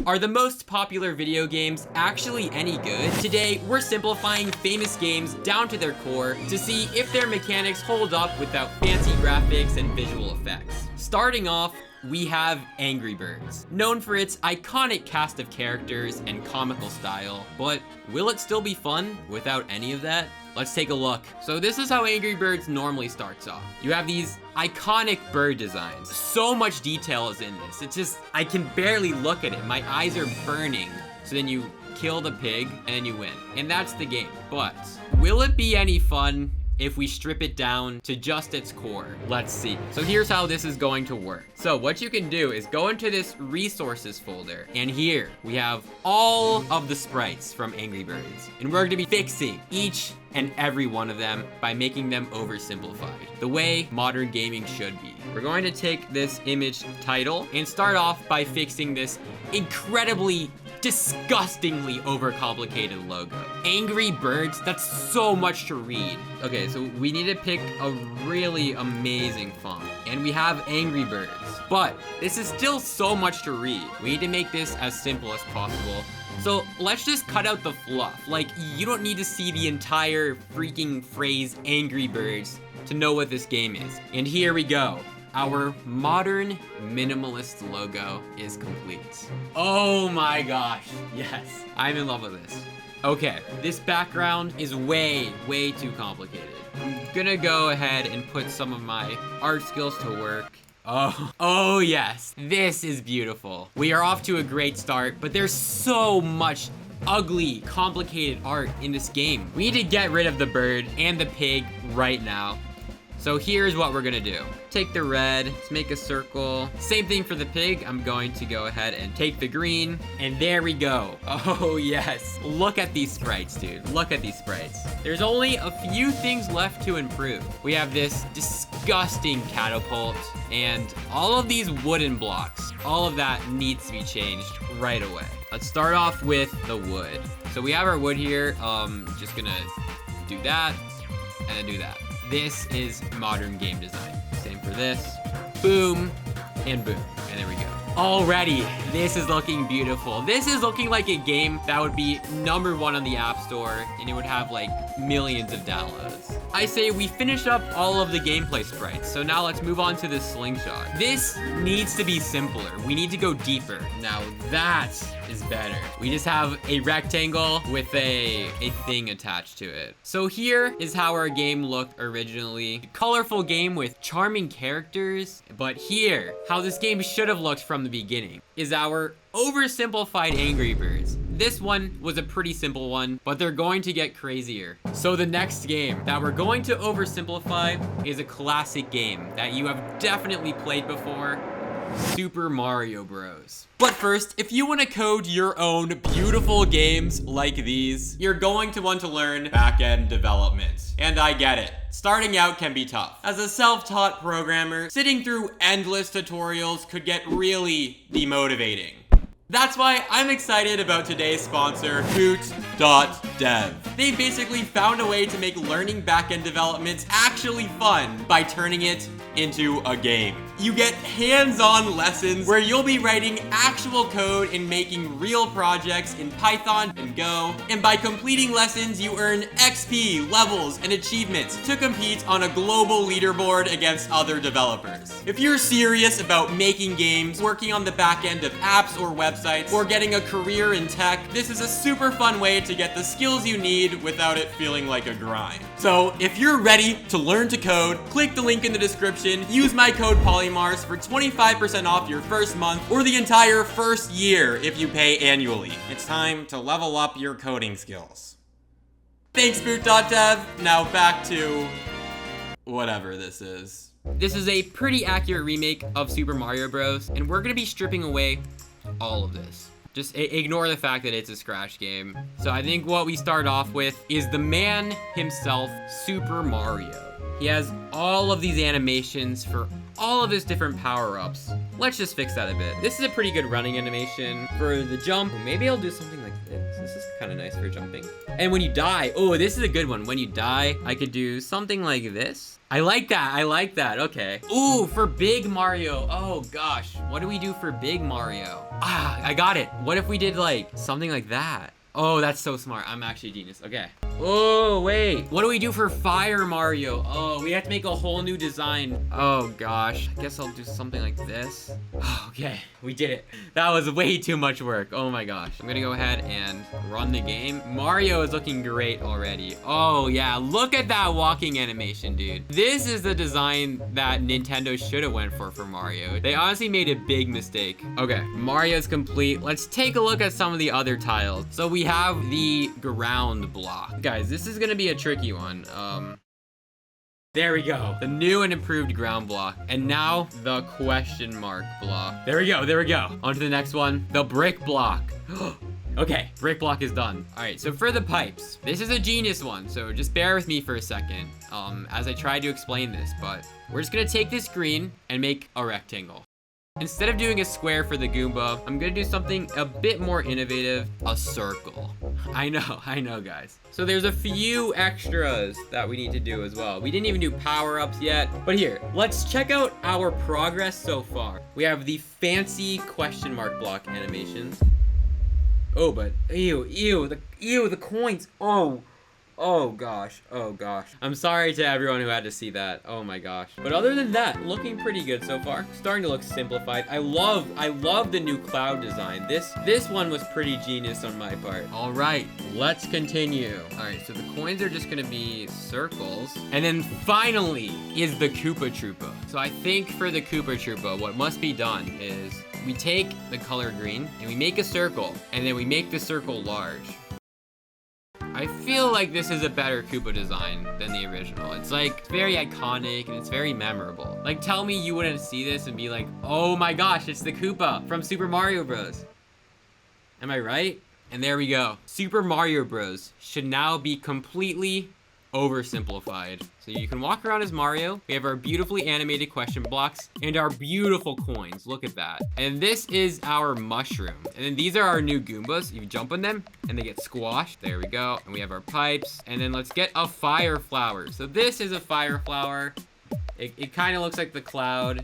Are the most popular video games actually any good? Today, we're simplifying famous games down to their core to see if their mechanics hold up without fancy graphics and visual effects. Starting off, we have Angry Birds, known for its iconic cast of characters and comical style, but will it still be fun without any of that? Let's take a look. So this is how Angry Birds normally starts off. You have these iconic bird designs. So much detail is in this. It's just, I can barely look at it. My eyes are burning. So then you kill the pig and you win. And that's the game. But will it be any fun if we strip it down to just its core? Let's see. So here's how this is going to work. So what you can do is go into this resources folder, and here we have all of the sprites from Angry Birds, and we're going to be fixing each and every one of them by making them oversimplified, the way modern gaming should be. We're going to take this image title and start off by fixing this incredibly, disgustingly overcomplicated logo. Angry Birds, that's so much to read. Okay, so we need to pick a really amazing font, and we have Angry Birds, but this is still so much to read. We need to make this as simple as possible. So let's just cut out the fluff. Like, you don't need to see the entire freaking phrase Angry Birds to know what this game is. And here we go. Our modern minimalist logo is complete. Oh my gosh, yes. I'm in love with this. Okay, this background is way too complicated. I'm gonna go ahead and put some of my art skills to work. Oh yes, this is beautiful. We are off to a great start, but there's so much ugly, complicated art in this game. We need to get rid of the bird and the pig right now. So here's what we're gonna do. Take the red, let's make a circle. Same thing for the pig. I'm going to go ahead and take the green, and there we go. Oh yes, look at these sprites, dude. Look at these sprites. There's only a few things left to improve. We have this disgusting catapult and all of these wooden blocks. All of that needs to be changed right away. Let's start off with the wood. So we have our wood here. Just gonna do that and then do that. This is modern game design. Same for this. Boom and boom. And there we go. Already, this is looking beautiful. This is looking like a game that would be #1 on the App Store, and it would have like millions of downloads. I say we finish up all of the gameplay sprites, so now let's move on to the slingshot. This needs to be simpler. We need to go deeper. Now that is better. We just have a rectangle with a thing attached to it. So here is how our game looked originally. A colorful game with charming characters, but here, how this game should have looked from the beginning, is our oversimplified Angry Birds. This one was a pretty simple one, but they're going to get crazier. So the next game that we're going to oversimplify is a classic game that you have definitely played before, Super Mario Bros. But first, if you want to code your own beautiful games like these, you're going to want to learn back-end development. And I get it. Starting out can be tough. As a self-taught programmer, sitting through endless tutorials could get really demotivating. That's why I'm excited about today's sponsor, Boot.dev. They basically found a way to make learning backend development actually fun by turning it into a game. You get hands-on lessons where you'll be writing actual code and making real projects in Python and Go. And by completing lessons, you earn XP, levels, and achievements to compete on a global leaderboard against other developers. If you're serious about making games, working on the back end of apps or websites, or getting a career in tech, this is a super fun way to get the skills you need without it feeling like a grind. So if you're ready to learn to code, click the link in the description, use my code PolyMars for 25% off your first month or the entire first year if you pay annually. It's time to level up your coding skills. Thanks, Boot.dev. Now back to whatever this is. This is a pretty accurate remake of Super Mario Bros. And we're gonna be stripping away all of this. Just ignore the fact that it's a scratch game. So I think what we start off with is the man himself, Super Mario. He has all of these animations for all of his different power-ups. Let's just fix that a bit. This is a pretty good running animation. For the jump, maybe I'll do something like this. This is kind of nice for jumping. And when you die, oh, this is a good one. When you die, I could do something like this. I like that, I like that, okay. Ooh, for Big Mario, oh gosh. What do we do for Big Mario? Ah, I got it. What if we did like something like that? Oh, that's so smart. I'm actually a genius. Okay. Oh, wait. What do we do for Fire Mario? Oh, we have to make a whole new design. Oh, gosh. I guess I'll do something like this. Oh, okay. We did it. That was way too much work. Oh, my gosh. I'm gonna go ahead and run the game. Mario is looking great already. Oh, yeah. Look at that walking animation, dude. This is the design that Nintendo should have went for Mario. They honestly made a big mistake. Okay. Mario's complete. Let's take a look at some of the other tiles. So we have the ground block. Guys, this is gonna be a tricky one. There we go. The new and improved ground block. And now the question mark block. There we go, there we go. On to the next one, the brick block. Okay, brick block is done. All right, so for the pipes, this is a genius one, so just bear with me for a second as I try to explain this, but we're just gonna take this green and make a rectangle. Instead of doing a square for the Goomba, I'm gonna do something a bit more innovative, a circle. I know, guys. So there's a few extras that we need to do as well. We didn't even do power-ups yet, but here, let's check out our progress so far. We have the fancy question mark block animations. Oh, but the coins. Oh gosh. I'm sorry to everyone who had to see that. Oh my gosh. But other than that, looking pretty good so far. Starting to look simplified. I love the new cloud design. This one was pretty genius on my part. All right, let's continue. All right, so the coins are just gonna be circles. And then finally is the Koopa Troopa. So I think for the Koopa Troopa, what must be done is we take the color green and we make a circle, and then we make the circle large. I feel like this is a better Koopa design than the original. It's like very iconic and it's very memorable. Like, tell me you wouldn't see this and be like, oh my gosh, it's the Koopa from Super Mario Bros. Am I right? And there we go. Super Mario Bros. Should now be completely oversimplified. So you can walk around as Mario. We have our beautifully animated question blocks and our beautiful coins. Look at that. And this is our mushroom. And then these are our new Goombas. You jump on them and they get squashed. There we go. And we have our pipes. And then let's get a fire flower. So this is a fire flower. It kind of looks like the cloud.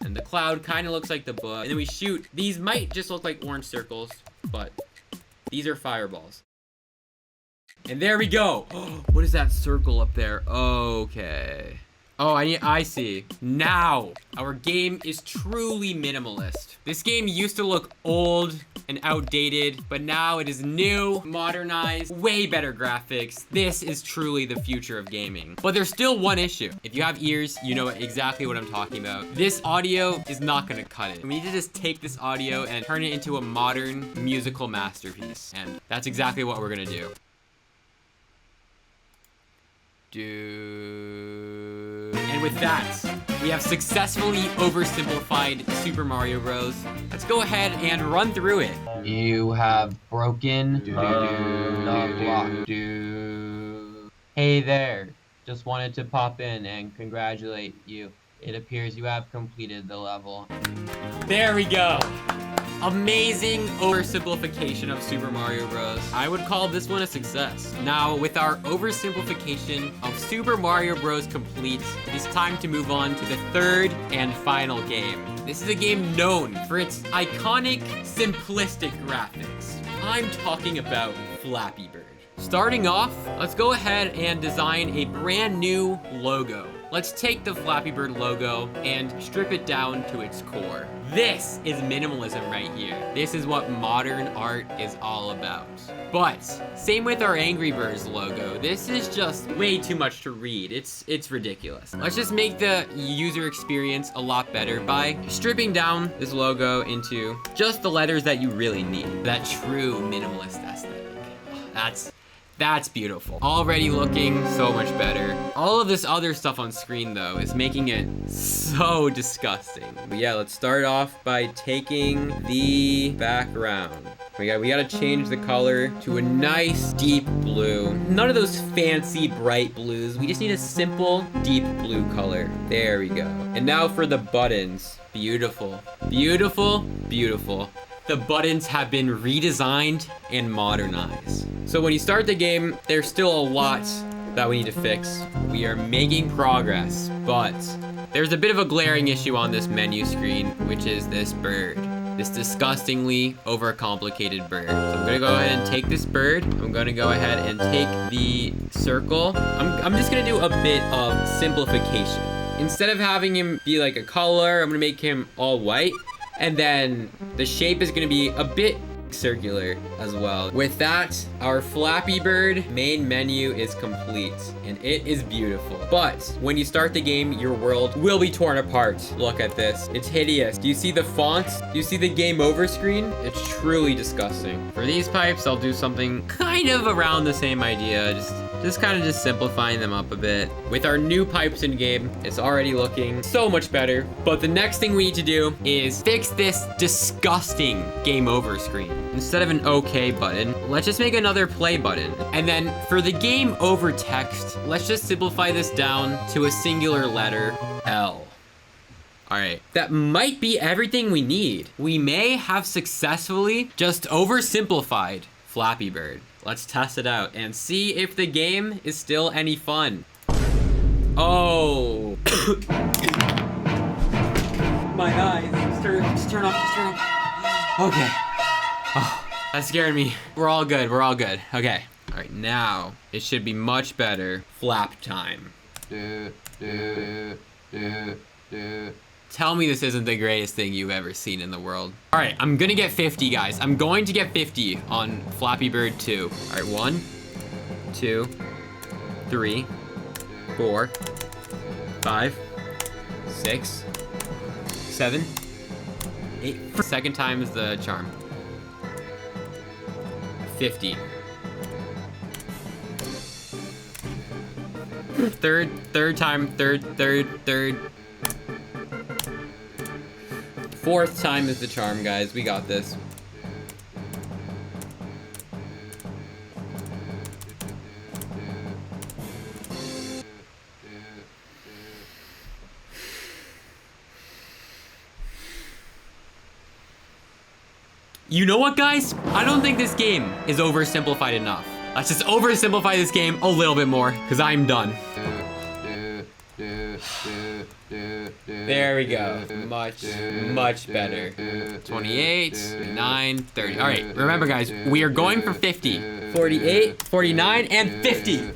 And the cloud kind of looks like the bush. And then we shoot. These might just look like orange circles, but these are fireballs. And there we go. What is that circle up there? Okay. Oh, I see. Now, our game is truly minimalist. This game used to look old and outdated, but now it is new, modernized, way better graphics. This is truly the future of gaming. But there's still one issue. If you have ears, you know exactly what I'm talking about. This audio is not gonna cut it. We need to just take this audio and turn it into a modern musical masterpiece. And that's exactly what we're gonna do. And with that, we have successfully oversimplified Super Mario Bros. Let's go ahead and run through it. You have broken the block. Hey there, just wanted to pop in and congratulate you. It appears you have completed the level. There we go. Amazing oversimplification of Super Mario Bros. I would call this one a success. Now, with our oversimplification of Super Mario Bros. Complete, it is time to move on to the third and final game. This is a game known for its iconic, simplistic graphics. I'm talking about Flappy Bird. Starting off, let's go ahead and design a brand new logo. Let's take the Flappy Bird logo and strip it down to its core. This is minimalism right here. This is what modern art is all about. But same with our Angry Birds logo. This is just way too much to read. It's ridiculous. Let's just make the user experience a lot better by stripping down this logo into just the letters that you really need. That true minimalist aesthetic. That's beautiful. Already looking so much better. All of this other stuff on screen though is making it so disgusting. But yeah, let's start off by taking the background. We gotta change the color to a nice deep blue. None of those fancy bright blues. We just need a simple deep blue color. There we go. And now for the buttons. Beautiful, beautiful, beautiful. The buttons have been redesigned and modernized. So when you start the game, there's still a lot that we need to fix. We are making progress, but there's a bit of a glaring issue on this menu screen, which is this bird. this disgustingly overcomplicated bird. So I'm gonna go ahead and take this bird. I'm gonna go ahead and take the circle. I'm just gonna do a bit of simplification. Instead of having him be like a color, I'm gonna make him all white. And then the shape is gonna be a bit circular as well. With that, our Flappy Bird main menu is complete and it is beautiful. But when you start the game, your world will be torn apart. Look at this. It's hideous. Do you see the font? Do you see the game over screen? It's truly disgusting. For these pipes, I'll do something kind of around the same idea. Just kind of just simplifying them up a bit. With our new pipes in game, it's already looking so much better. But the next thing we need to do is fix this disgusting game over screen. Instead of an OK button, let's just make another play button. And then for the game over text, let's just simplify this down to a singular letter, L. All right, that might be everything we need. We may have successfully just oversimplified Flappy Bird. Let's test it out and see if the game is still any fun. Oh. My eyes. Just turn off. Okay. Oh, that scared me. We're all good. Okay. All right, now it should be much better. Flap time. Tell me this isn't the greatest thing you've ever seen in the world. All right, I'm gonna get 50, guys. I'm going to get 50 on Flappy Bird 2. All right, 1, 2, 3, 4, 5, 6, 7, 8. Second time is the charm. 50. Third time. Fourth time is the charm, guys. We got this. You know what, guys? I don't think this game is oversimplified enough. Let's just oversimplify this game a little bit more, because I'm done. There we go. Much better. 28, 9, 30. All right, remember, guys, we are going for 50. 48, 49, and 50.